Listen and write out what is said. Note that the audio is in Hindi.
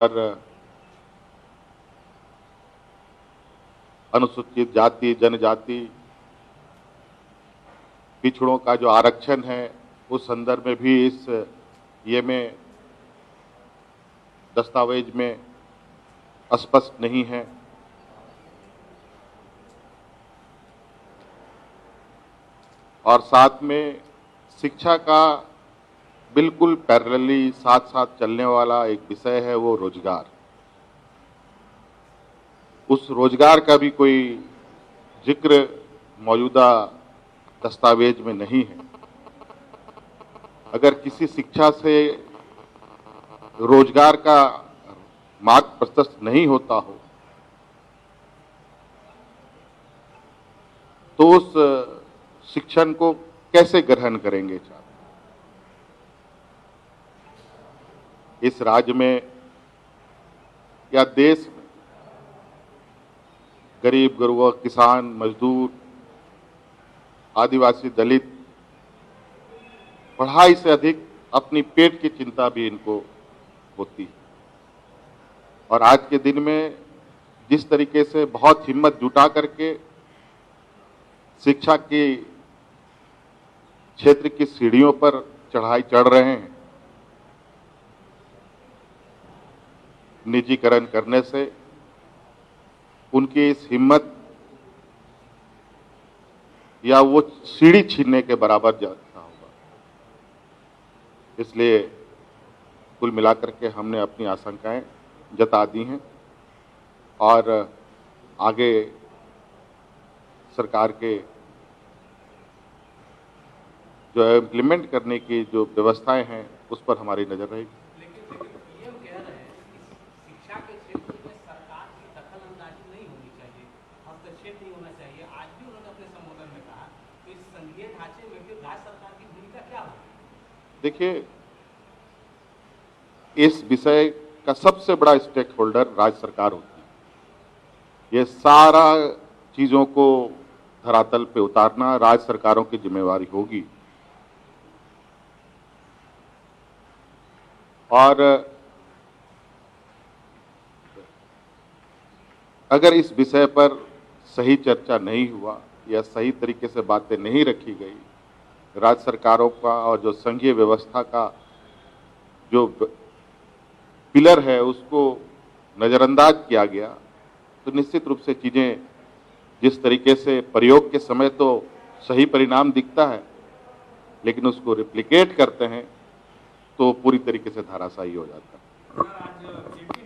पर अनुसूचित जाति जनजाति पिछड़ों का जो आरक्षण है उस संदर्भ में भी इस ये में दस्तावेज में स्पष्ट नहीं है। और साथ में शिक्षा का बिल्कुल पैरेलली साथ साथ चलने वाला एक विषय है वो रोजगार। उस रोजगार का भी कोई जिक्र मौजूदा दस्तावेज में नहीं है। अगर किसी शिक्षा से रोजगार का मार्ग प्रशस्त नहीं होता हो तो उस शिक्षण को कैसे ग्रहण करेंगे छात्र? इस राज्य में या देश में गरीब गुरबा किसान मजदूर आदिवासी दलित पढ़ाई से अधिक अपनी पेट की चिंता भी इनको होती है। और आज के दिन में जिस तरीके से बहुत हिम्मत जुटा करके शिक्षा की क्षेत्र की सीढ़ियों पर चढ़ाई चढ़ रहे हैं, निजीकरण करने से उनकी इस हिम्मत या वो सीढ़ी छीनने के बराबर जाता होगा। इसलिए कुल मिलाकर के हमने अपनी आशंकाएं जता दी हैं और आगे सरकार के जो इम्प्लीमेंट करने की जो व्यवस्थाएं हैं उस पर हमारी नजर रहेगी। आज भी उन्होंने अपने संबोधन में कहा कि इस संघीय ढांचे में फिर राज्य सरकार की भूमिका क्या होगी? देखिए, इस विषय का सबसे बड़ा स्टेक होल्डर राज्य सरकार होती है। ये सारा चीजों को धरातल पे उतारना राज्य सरकारों की जिम्मेवारी होगी। और अगर इस विषय पर सही चर्चा नहीं हुआ या सही तरीके से बातें नहीं रखी गई, राज्य सरकारों का और जो संघीय व्यवस्था का जो पिलर है उसको नजरअंदाज किया गया, तो निश्चित रूप से चीजें जिस तरीके से प्रयोग के समय तो सही परिणाम दिखता है, लेकिन उसको रिप्लिकेट करते हैं तो पूरी तरीके से धराशायी हो जाता है।